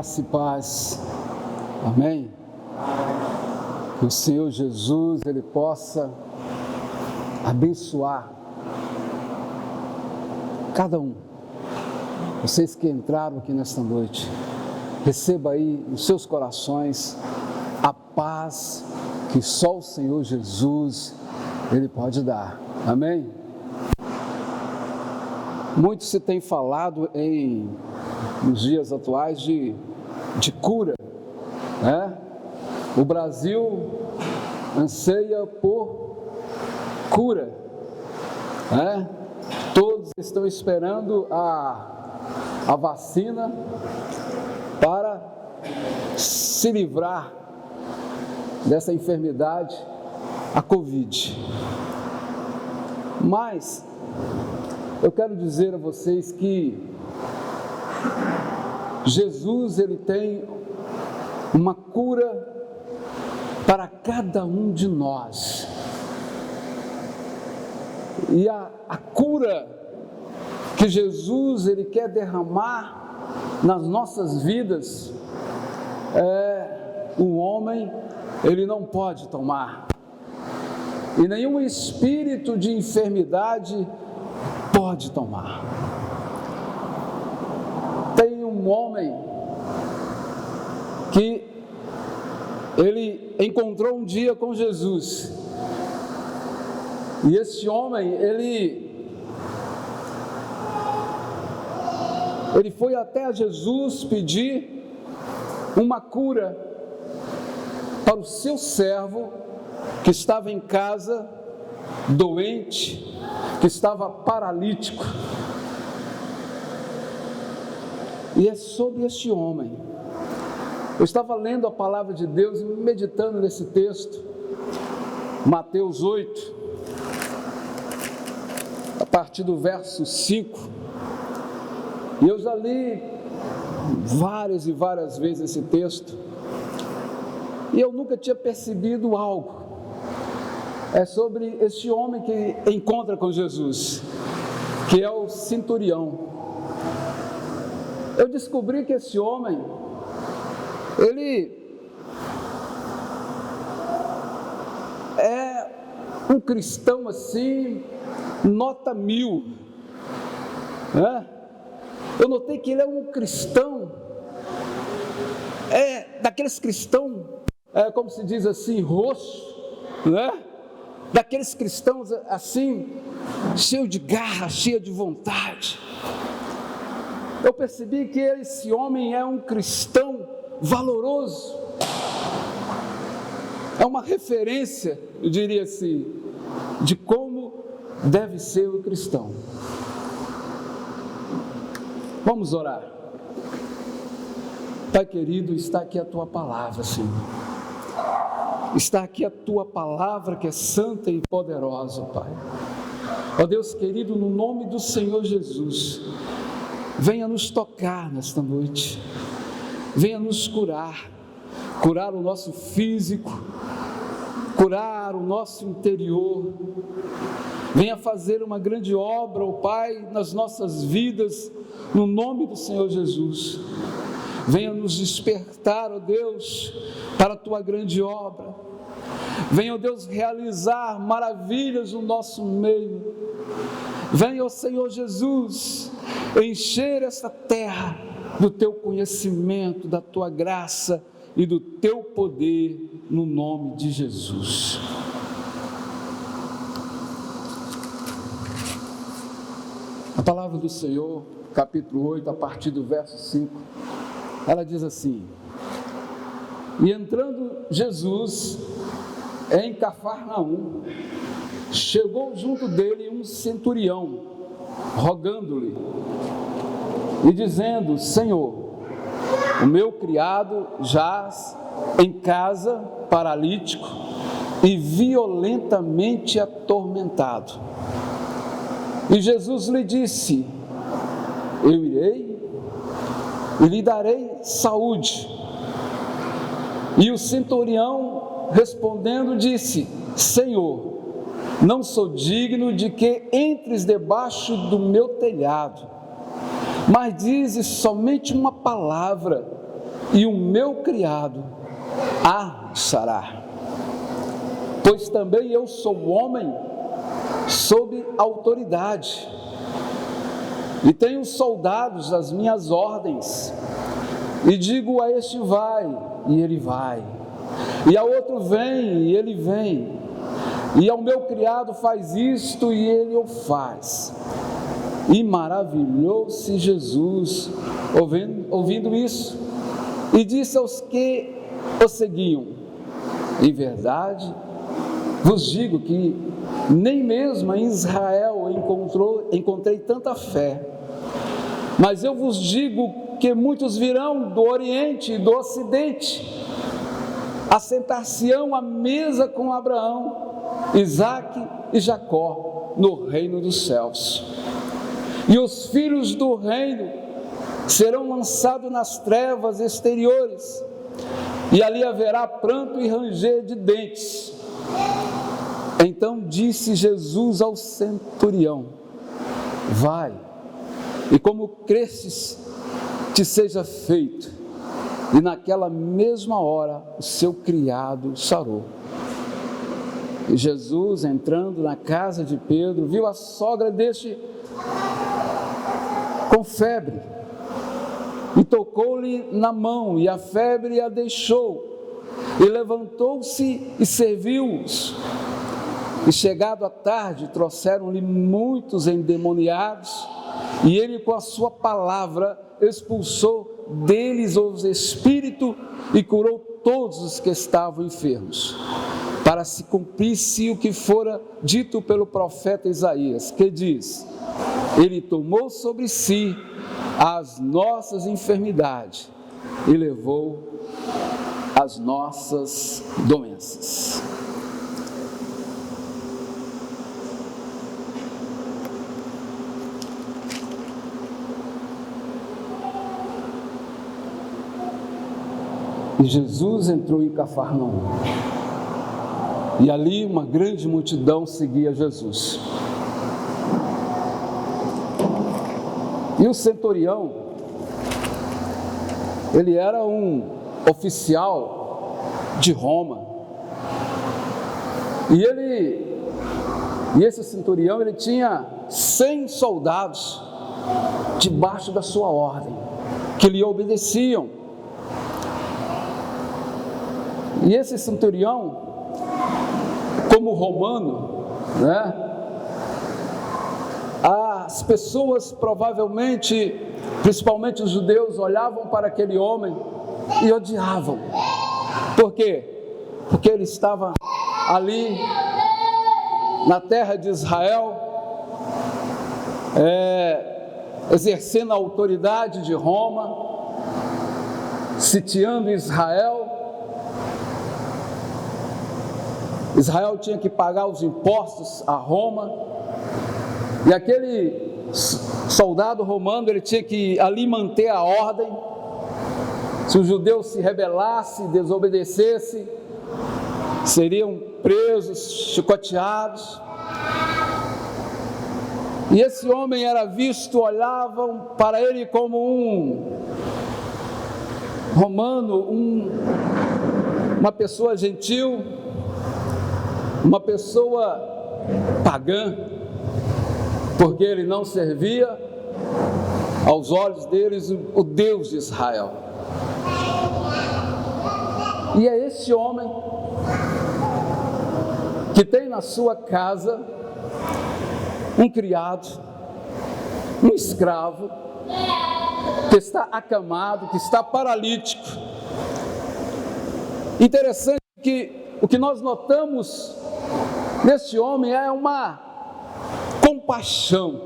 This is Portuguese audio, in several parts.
Graça e paz. Amém? Que o Senhor Jesus, Ele possa abençoar cada um. Vocês que entraram aqui nesta noite, receba aí nos seus corações a paz que só o Senhor Jesus, Ele pode dar. Amém? Muito se tem falado nos dias atuais de cura, né? O Brasil anseia por cura, né? Todos estão esperando a vacina para se livrar dessa enfermidade, a Covid. Mas eu quero dizer a vocês que Jesus, Ele tem uma cura para cada um de nós. E a cura que Jesus, Ele quer derramar nas nossas vidas, o homem, ele não pode tomar. E nenhum espírito de enfermidade pode tomar. Tem um homem que ele encontrou um dia com Jesus, e esse homem, ele foi até a Jesus pedir uma cura para o seu servo que estava em casa, doente, que estava paralítico. E é sobre este homem. Eu estava lendo a palavra de Deus e meditando nesse texto, Mateus 8, a partir do verso 5, e eu já li várias e várias vezes esse texto, e eu nunca tinha percebido algo. É sobre este homem que encontra com Jesus, que é o centurião. Eu descobri que esse homem, ele é um cristão assim, nota 1000, né? Eu notei que ele é um cristão, daqueles cristãos, como se diz assim, roxo, né? Daqueles cristãos assim, cheio de garra, cheio de vontade. Eu percebi que esse homem é um cristão valoroso, é uma referência, eu diria assim, de como deve ser o cristão. Vamos orar. Pai querido, está aqui a Tua palavra, Senhor. Está aqui a Tua palavra que é santa e poderosa, Pai. Ó Deus querido, no nome do Senhor Jesus, venha nos tocar nesta noite, venha nos curar o nosso físico, curar o nosso interior, venha fazer uma grande obra, ó Pai, nas nossas vidas, no nome do Senhor Jesus. Venha nos despertar, ó Deus, para a Tua grande obra. Venha, ó Deus, realizar maravilhas no nosso meio. Venha, ó Senhor Jesus, encher esta terra do Teu conhecimento, da Tua graça e do Teu poder, no nome de Jesus. A palavra do Senhor, capítulo 8, a partir do verso 5, ela diz assim: E entrando Jesus em Cafarnaum, chegou junto dele um centurião, rogando-lhe e dizendo: Senhor, o meu criado jaz em casa, paralítico e violentamente atormentado. E Jesus lhe disse: Eu irei e lhe darei saúde. E o centurião, respondendo, disse: Senhor, não sou digno de que entres debaixo do meu telhado, mas dizes somente uma palavra, e o meu criado há de sarar. Pois também eu sou homem sob autoridade, e tenho soldados às minhas ordens, e digo a este vai, e ele vai, e a outro vem, e ele vem, e ao meu criado faz isto, e ele o faz. E maravilhou-se Jesus ouvindo isso, e disse aos que o seguiam: em verdade vos digo que nem mesmo em Israel encontrei tanta fé. Mas eu vos digo que muitos virão do Oriente e do Ocidente, assentar-se-ão à mesa com Abraão, Isaque e Jacó no reino dos céus. E os filhos do reino serão lançados nas trevas exteriores, e ali haverá pranto e ranger de dentes. Então disse Jesus ao centurião: vai, e como cresces, te seja feito. E naquela mesma hora o seu criado sarou. E Jesus, entrando na casa de Pedro, viu a sogra deste com febre, e tocou-lhe na mão, e a febre a deixou, e levantou-se e serviu-os. E chegado à tarde, trouxeram-lhe muitos endemoniados, e ele com a sua palavra expulsou deles os espíritos e curou todos os que estavam enfermos, para se cumprisse o que fora dito pelo profeta Isaías, que diz: ele tomou sobre si as nossas enfermidades e levou as nossas doenças. E Jesus entrou em Cafarnaum, e ali uma grande multidão seguia Jesus. E o centurião, ele era um oficial de Roma, e esse centurião, ele tinha 100 soldados debaixo da sua ordem, que lhe obedeciam. E esse centurião, como romano, as pessoas provavelmente, principalmente os judeus, olhavam para aquele homem e odiavam. Por quê? Porque ele estava ali na terra de Israel, exercendo a autoridade de Roma, sitiando Israel. Israel tinha que pagar os impostos a Roma, e aquele soldado romano, ele tinha que ali manter a ordem. Se os judeus se rebelassem, desobedecessem, seriam presos, chicoteados. E esse homem era visto, olhavam para ele como um romano, uma pessoa gentil, uma pessoa pagã, porque ele não servia aos olhos deles o Deus de Israel. E é esse homem que tem na sua casa um criado, um escravo, que está acamado, que está paralítico. Interessante que o que nós notamos neste homem é uma compaixão.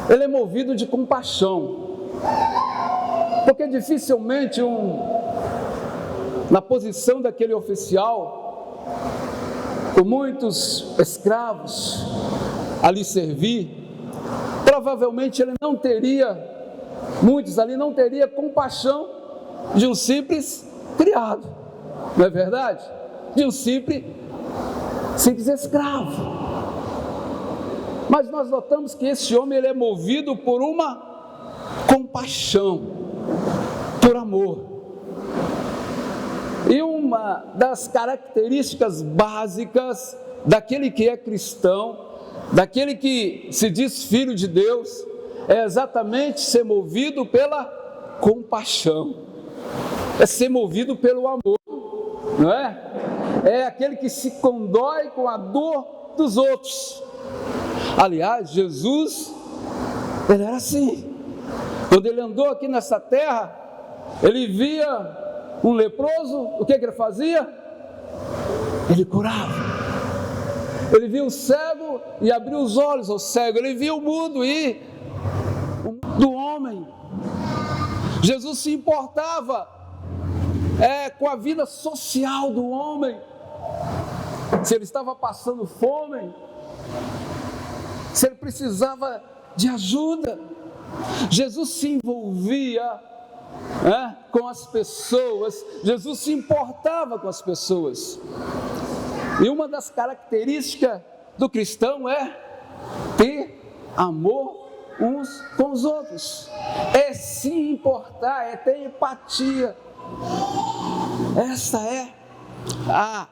Ele é movido de compaixão, porque dificilmente na posição daquele oficial, com muitos escravos a lhe servir, provavelmente ele não teria, muitos ali não teria compaixão de um simples criado, não é verdade? De um simples escravo. Mas nós notamos que esse homem, ele é movido por uma compaixão, por amor. E uma das características básicas daquele que é cristão, daquele que se diz filho de Deus, é exatamente ser movido pela compaixão, é ser movido pelo amor, não é? É aquele que se condói com a dor dos outros. Aliás, Jesus, ele era assim. Quando ele andou aqui nessa terra, ele via um leproso, o que ele fazia? Ele curava. Ele via o cego e abria os olhos ao cego. Ele via o mudo e do homem. Jesus se importava com a vida social do homem. Se ele estava passando fome, se ele precisava de ajuda, Jesus se envolvia com as pessoas, Jesus se importava com as pessoas. E uma das características do cristão é ter amor uns com os outros, é se importar, é ter empatia. Essa é a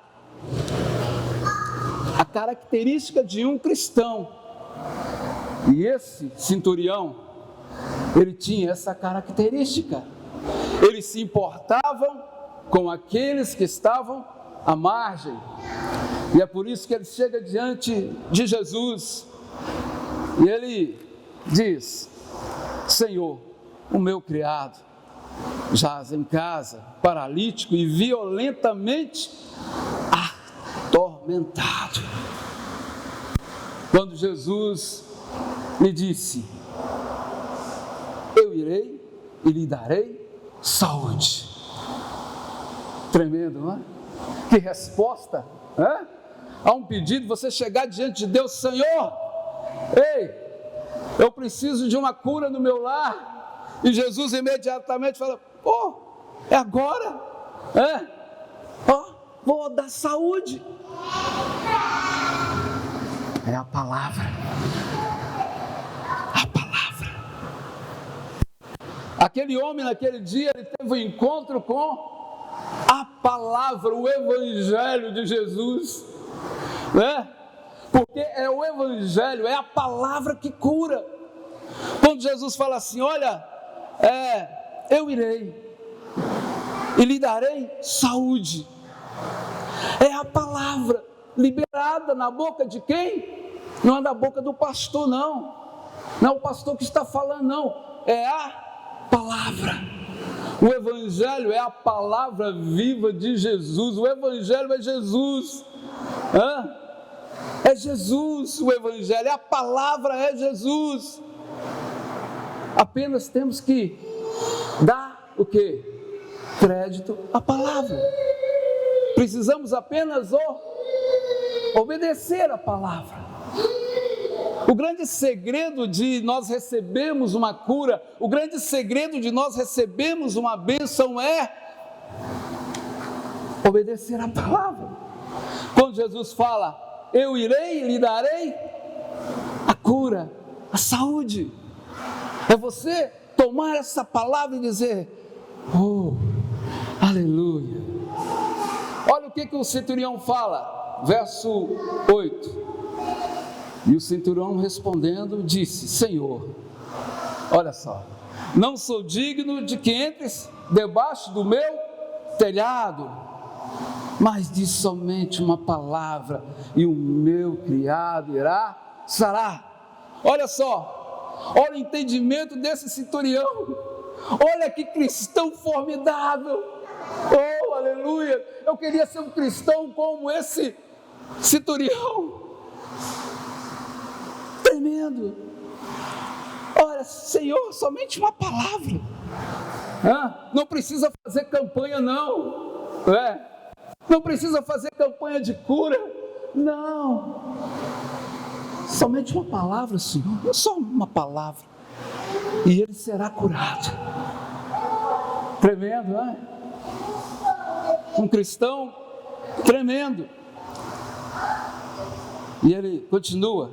característica de um cristão. E esse centurião, ele tinha essa característica. Eles se importavam com aqueles que estavam à margem. E é por isso que ele chega diante de Jesus e ele diz: Senhor, o meu criado jaz em casa, paralítico e violentamente atormentado. Quando Jesus lhe disse: eu irei e lhe darei saúde. Tremendo, não é? Que resposta, né? A um pedido, você chegar diante de Deus: Senhor, ei, eu preciso de uma cura no meu lar. E Jesus imediatamente fala: pô, é agora, vou dar saúde. É a palavra. A palavra. Aquele homem naquele dia, ele teve um encontro com a palavra, o evangelho de Jesus, né? Porque é o evangelho, é a palavra que cura. Quando Jesus fala assim: olha, eu irei e lhe darei saúde, é a palavra liberada na boca de quem? Não é da boca do pastor, não é o pastor que está falando, não, é a palavra. O evangelho é a palavra viva de Jesus. O evangelho é Jesus, é Jesus. O evangelho, a palavra é Jesus. Apenas temos que dar o quê? Crédito à palavra. Precisamos apenas obedecer a palavra. O grande segredo de nós recebermos uma cura, o grande segredo de nós recebermos uma bênção é obedecer a palavra. Quando Jesus fala: eu irei e lhe darei a cura, a saúde, é você tomar essa palavra e dizer: oh, aleluia. Olha o que o centurião fala, verso 8. E o centurião respondendo disse: Senhor, olha só, não sou digno de que entres debaixo do meu telhado, mas diz somente uma palavra e o meu criado irá sarar. Olha só, olha o entendimento desse centurião, olha que cristão formidável. Oh, aleluia, eu queria ser um cristão como esse centurião. Tremendo. Olha, Senhor, somente uma palavra. Não precisa fazer campanha, não. Não precisa fazer campanha de cura. Não. Somente uma palavra, Senhor. Só uma palavra. E ele será curado. Tremendo, não é? Um cristão tremendo. E ele continua.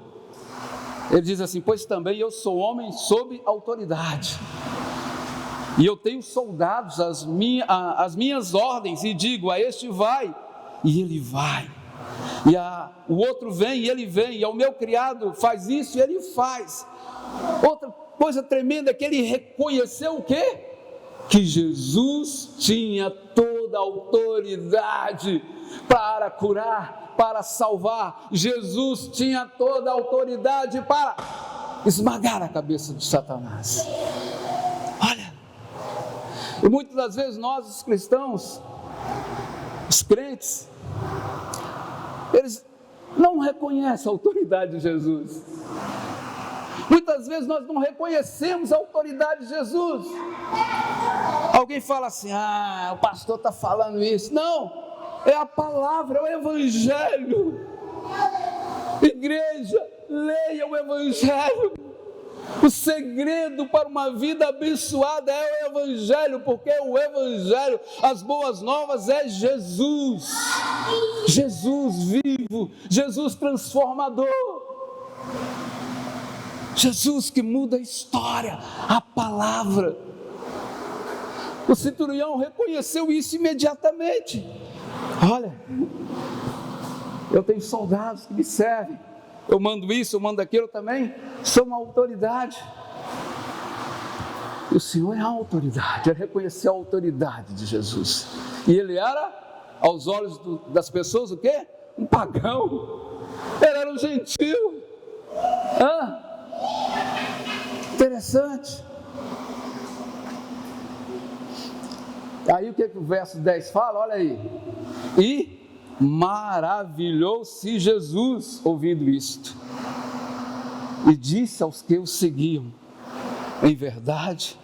Ele diz assim: pois também eu sou homem sob autoridade. e eu tenho soldados às minhas ordens, e digo: a este vai, e ele vai, e o outro vem, e ele vem, e ao meu criado faz isso, e ele faz. Outra coisa tremenda é que ele reconheceu o quê? Que Jesus tinha toda a autoridade para curar, para salvar. Jesus tinha toda a autoridade para esmagar a cabeça de Satanás. Olha, e muitas das vezes nós, os cristãos, os crentes, eles não reconhecem a autoridade de Jesus. Muitas vezes nós não reconhecemos a autoridade de Jesus. Alguém fala assim: o pastor está falando isso. Não, é a palavra, é o Evangelho. Igreja, leia o Evangelho. O segredo para uma vida abençoada é o Evangelho, porque o Evangelho, as boas novas, é Jesus. Jesus vivo, Jesus transformador. Jesus que muda a história, a palavra. O centurião reconheceu isso imediatamente. Olha, eu tenho soldados que me servem, eu mando isso, eu mando aquilo também, sou uma autoridade. E o Senhor é a autoridade, ele reconheceu a autoridade de Jesus. E ele era, aos olhos das pessoas, o quê? Um pagão. Ele era um gentil. Interessante. Aí o que o verso 10 fala? Olha aí. E maravilhou-se Jesus ouvindo isto, e disse aos que o seguiam: em verdade,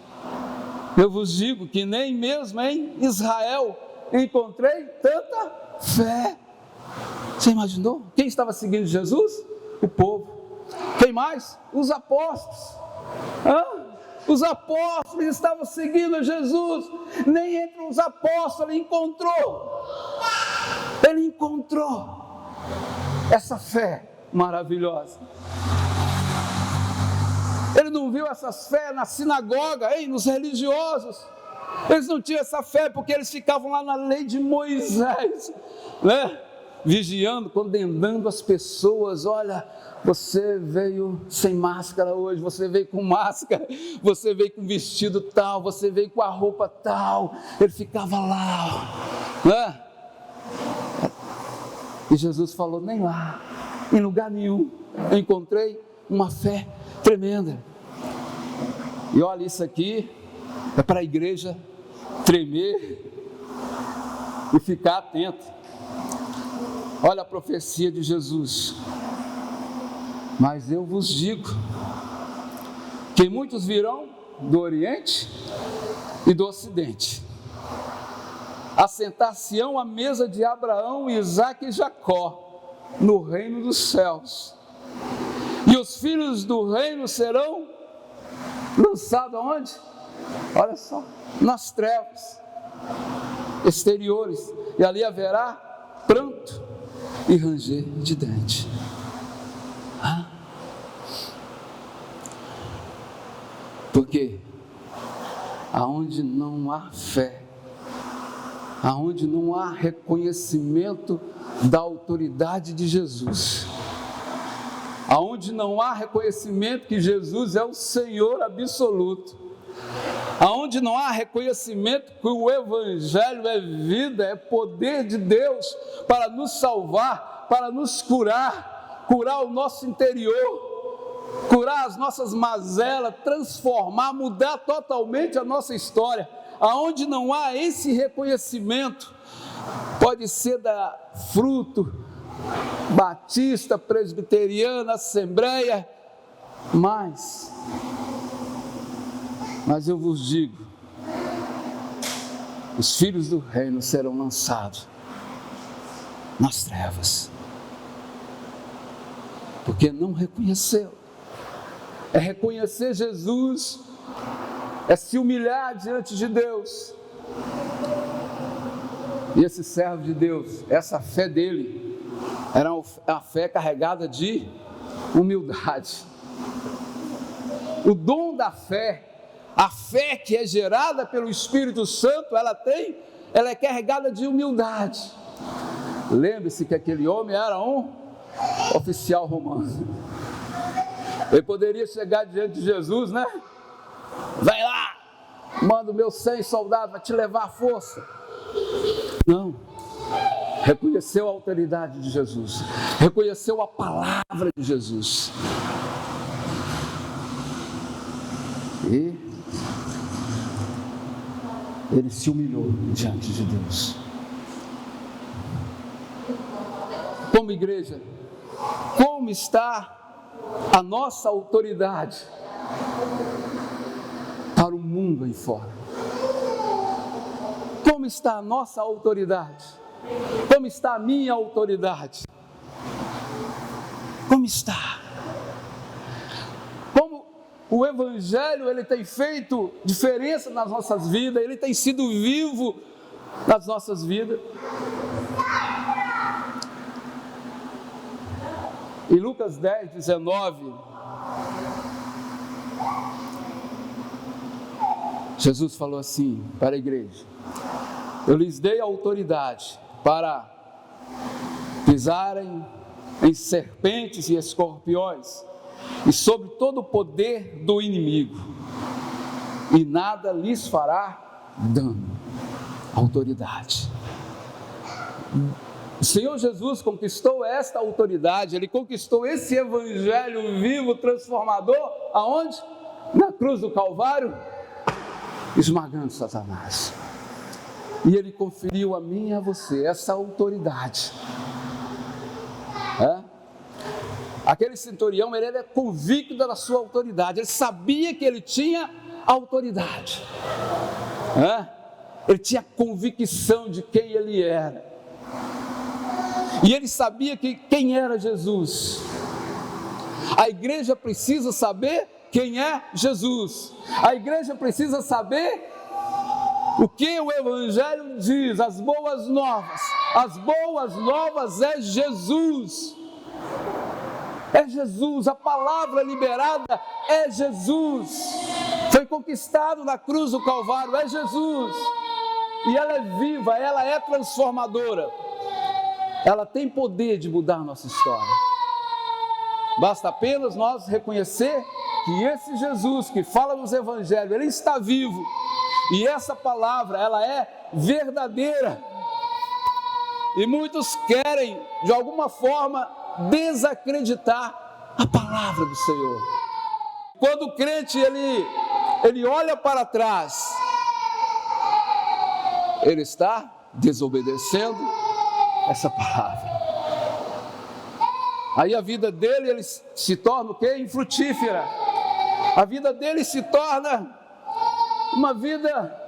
eu vos digo que nem mesmo em Israel encontrei tanta fé. Você imaginou? Quem estava seguindo Jesus? O povo. Quem mais? Os apóstolos. Os apóstolos estavam seguindo Jesus. Nem entre os apóstolos ele encontrou essa fé maravilhosa. Ele não viu essas fé na sinagoga, nos religiosos. Eles não tinham essa fé porque eles ficavam lá na lei de Moisés, né? Vigiando, condenando as pessoas. Olha, você veio sem máscara hoje, você veio com máscara, você veio com vestido tal, você veio com a roupa tal. Ele ficava lá, né? E Jesus falou: nem lá, em lugar nenhum, eu encontrei uma fé tremenda. E olha, isso aqui é para a igreja tremer e ficar atenta. Olha a profecia de Jesus: mas eu vos digo que muitos virão do Oriente e do Ocidente, assentar-se-ão à mesa de Abraão, Isaque e Jacó, no reino dos céus. E os filhos do reino serão lançados aonde? Olha só, nas trevas exteriores, e ali haverá pranto e ranger de dente. Porque aonde não há fé, aonde não há reconhecimento da autoridade de Jesus, aonde não há reconhecimento que Jesus é o Senhor absoluto, aonde não há reconhecimento que o Evangelho é vida, é poder de Deus para nos salvar, para nos curar o nosso interior, curar as nossas mazelas, transformar, mudar totalmente a nossa história. Aonde não há esse reconhecimento, pode ser da fruto, batista, presbiteriana, assembleia, mas eu vos digo, os filhos do reino serão lançados nas trevas, porque não reconheceu. É reconhecer Jesus, é se humilhar diante de Deus. E esse servo de Deus, essa fé dele, era uma fé carregada de humildade. O dom da fé A fé que é gerada pelo Espírito Santo, ela é carregada de humildade. Lembre-se que aquele homem era um oficial romano. Ele poderia chegar diante de Jesus, né? Vai lá, manda os meus 100 soldados, vai te levar à força. Não. Reconheceu a autoridade de Jesus, reconheceu a palavra de Jesus. E ele se humilhou diante de Deus. Como igreja, como está a nossa autoridade para o mundo aí fora? Como está a nossa autoridade? Como está a minha autoridade? Como está? Como o Evangelho ele tem feito diferença nas nossas vidas, ele tem sido vivo nas nossas vidas. Em Lucas 10, 19, Jesus falou assim para a igreja: eu lhes dei autoridade para pisarem em serpentes e escorpiões e sobre todo o poder do inimigo, e nada lhes fará dano. Autoridade. O Senhor Jesus conquistou esta autoridade, Ele conquistou esse Evangelho vivo, transformador, aonde? Na cruz do Calvário, esmagando Satanás. E Ele conferiu a mim e a você essa autoridade. Aquele centurião, ele era convicto da sua autoridade, ele sabia que ele tinha autoridade. Ele tinha convicção de quem ele era. E ele sabia quem era Jesus. A igreja precisa saber quem é Jesus. A igreja precisa saber o que o Evangelho diz, as boas novas. As boas novas é Jesus. É Jesus, a palavra liberada é Jesus. Foi conquistado na cruz do Calvário, é Jesus. E ela é viva, ela é transformadora. Ela tem poder de mudar a nossa história. Basta apenas nós reconhecer que esse Jesus que fala nos evangelhos, ele está vivo. E essa palavra, ela é verdadeira. E muitos querem, de alguma forma, desacreditar a palavra do Senhor. Quando o crente, ele olha para trás, ele está desobedecendo essa palavra. Aí a vida dele, ele se torna o quê? Infrutífera. A vida dele se torna uma vida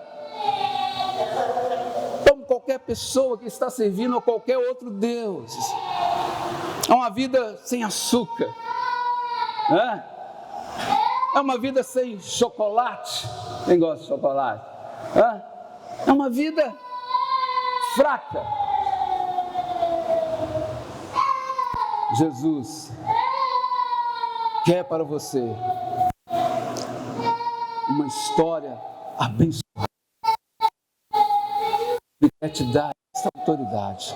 como qualquer pessoa que está servindo a qualquer outro Deus. É uma vida sem açúcar, é uma vida sem chocolate. Quem gosta de chocolate? É uma vida fraca. Jesus quer para você uma história abençoada. Ele quer te dar essa autoridade.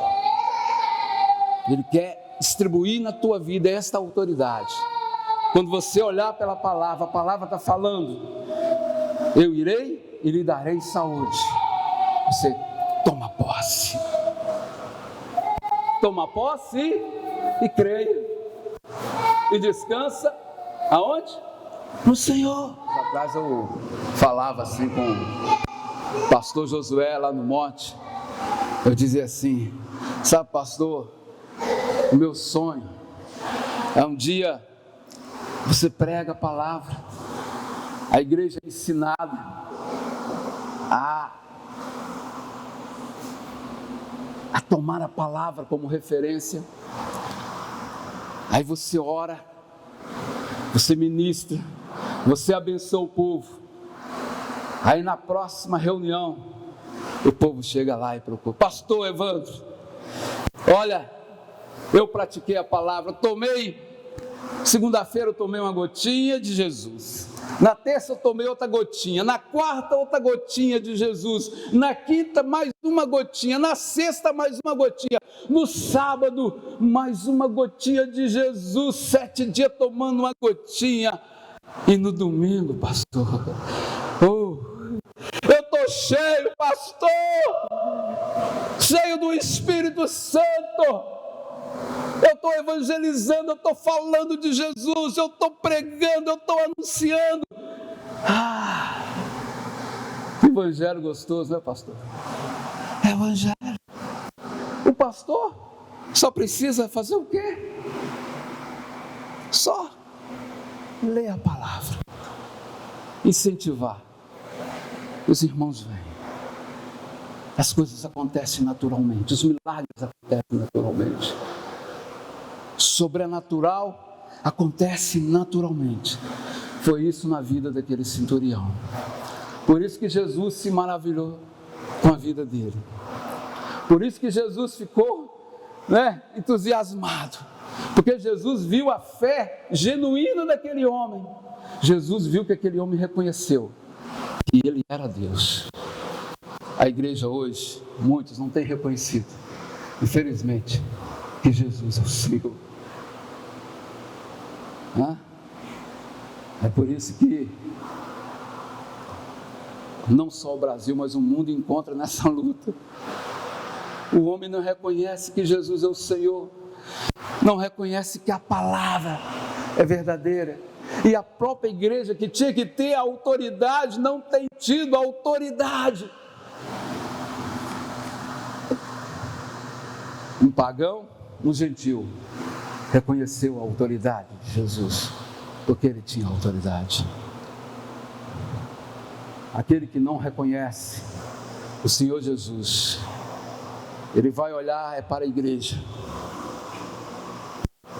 Ele quer distribuir na tua vida esta autoridade. Quando você olhar pela palavra, a palavra está falando: eu irei e lhe darei saúde. Você toma posse. Toma posse e creia. E descansa aonde? No Senhor. Atrás eu falava assim com o pastor Josué lá no monte. Eu dizia assim: sabe, pastor, o meu sonho é um dia você prega a palavra, a igreja é ensinada a tomar a palavra como referência. Aí você ora, você ministra, você abençoa o povo. Aí na próxima reunião, o povo chega lá e procura: pastor Evandro, olha, eu pratiquei a palavra, segunda-feira eu tomei uma gotinha de Jesus. Na terça eu tomei outra gotinha, na quarta outra gotinha de Jesus, na quinta mais uma gotinha, na sexta mais uma gotinha, no sábado mais uma gotinha de Jesus, 7 dias tomando uma gotinha, e no domingo, pastor, eu estou cheio, pastor, cheio do Espírito Santo. Eu estou evangelizando, eu estou falando de Jesus, eu estou pregando, eu estou anunciando. Que evangelho gostoso, né, pastor? É evangelho. O pastor só precisa fazer o quê? Só ler a palavra, incentivar. Os irmãos vêm. As coisas acontecem naturalmente, os milagres acontecem naturalmente. Sobrenatural acontece naturalmente. Foi isso na vida daquele centurião. Por isso que Jesus se maravilhou com a vida dele. Por isso que Jesus ficou, entusiasmado. Porque Jesus viu a fé genuína daquele homem. Jesus viu que aquele homem reconheceu que ele era Deus. A igreja hoje, muitos não têm reconhecido, infelizmente, que Jesus é o Senhor. É por isso que não só o Brasil, mas o mundo encontra nessa luta. O homem não reconhece que Jesus é o Senhor, não reconhece que a palavra é verdadeira, e a própria igreja que tinha que ter autoridade, não tem tido autoridade. Um pagão, um gentil, reconheceu a autoridade de Jesus, porque ele tinha autoridade. Aquele que não reconhece o Senhor Jesus, ele vai olhar para a igreja,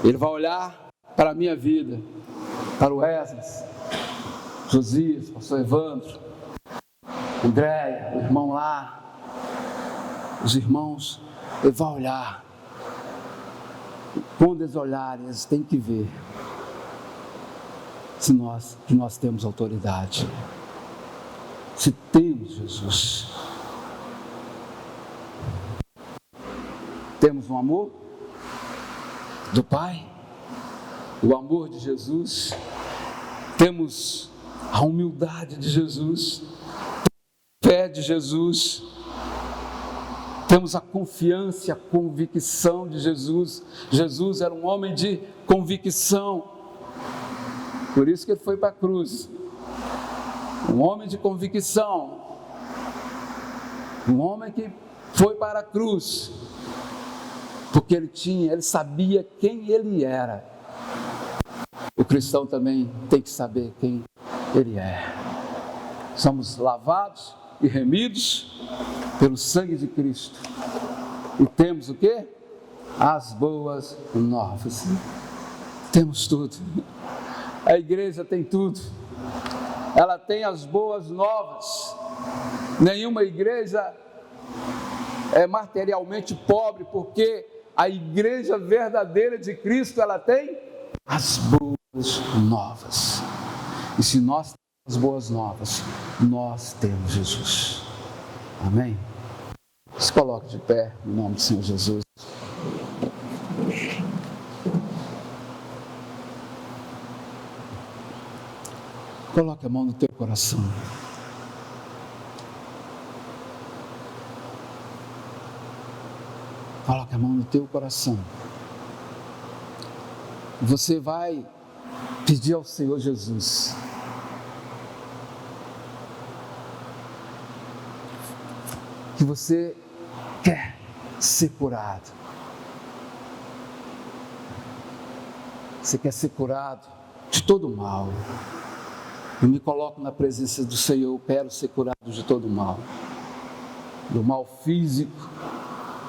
ele vai olhar para a minha vida, para o Wesley, Josias, pastor Evandro, Andréia, o irmão lá, os irmãos, ele vai olhar. Quando eles olharem, eles têm que ver que nós temos autoridade, se temos Jesus. Temos o amor do Pai, o amor de Jesus, temos a humildade de Jesus, a fé de Jesus, temos a confiança e a convicção de Jesus. Jesus era um homem de convicção, por isso que ele foi para a cruz. Um homem de convicção, um homem que foi para a cruz, porque ele sabia quem ele era. O cristão também tem que saber quem ele é. Somos lavados e remidos pelo sangue de Cristo. E temos o quê? As boas novas. Temos tudo. A igreja tem tudo. Ela tem as boas novas. Nenhuma igreja é materialmente pobre, porque a igreja verdadeira de Cristo, ela tem as boas novas. E se nós temos as boas novas, nós temos Jesus. Amém? Se coloque de pé, em nome do Senhor Jesus. Coloque a mão no teu coração. Coloque a mão no teu coração. Você vai pedir ao Senhor Jesus que você quer ser curado. Você quer ser curado de todo o mal. Eu me coloco na presença do Senhor, eu quero ser curado de todo o mal. Do mal físico,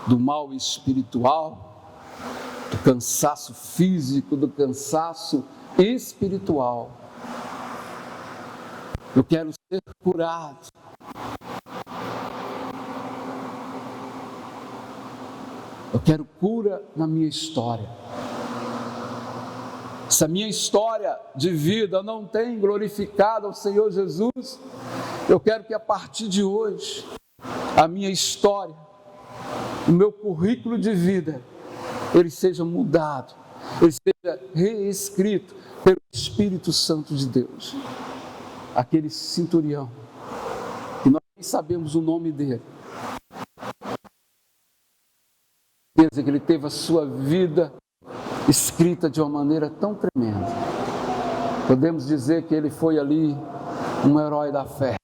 do mal espiritual, do cansaço físico, do cansaço espiritual. Eu quero ser curado. Eu quero cura na minha história. Se a minha história de vida não tem glorificado ao Senhor Jesus, eu quero que a partir de hoje, a minha história, o meu currículo de vida, ele seja mudado, ele seja reescrito pelo Espírito Santo de Deus. Aquele centurião, que nós nem sabemos o nome dele, que ele teve a sua vida escrita de uma maneira tão tremenda. Podemos dizer que ele foi ali um herói da fé,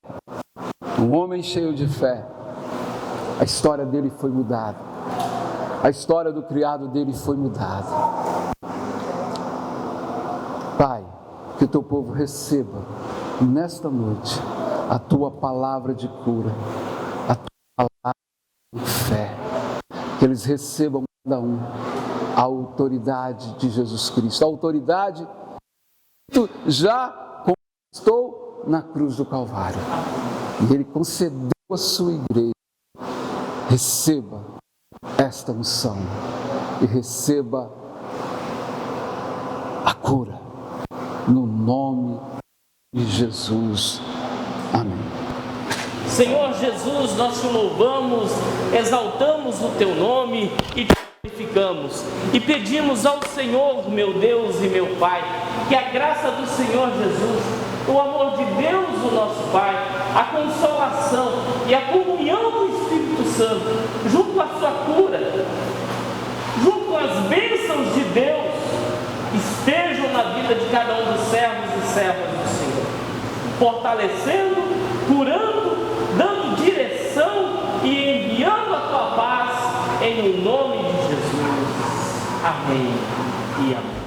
um homem cheio de fé. A história dele foi mudada, a história do criado dele foi mudada. Pai, que o teu povo receba nesta noite a tua palavra de cura, a tua palavra de fé, que eles recebam cada um a autoridade de Jesus Cristo, a autoridade que já conquistou na cruz do Calvário, e Ele concedeu à sua igreja. Receba esta unção e receba a cura, no nome de Jesus. Amém. Senhor Jesus, nós te louvamos, exaltamos o teu nome e te glorificamos. E pedimos ao Senhor, meu Deus e meu Pai, que a graça do Senhor Jesus, o amor de Deus, o nosso Pai, a consolação e a comunhão do Espírito Santo, junto à sua cura, junto às bênçãos de Deus, estejam na vida de cada um dos servos e servas do Senhor, fortalecendo, curando, dando direção e enviando a tua paz, em o nome de Jesus. Amém e amém.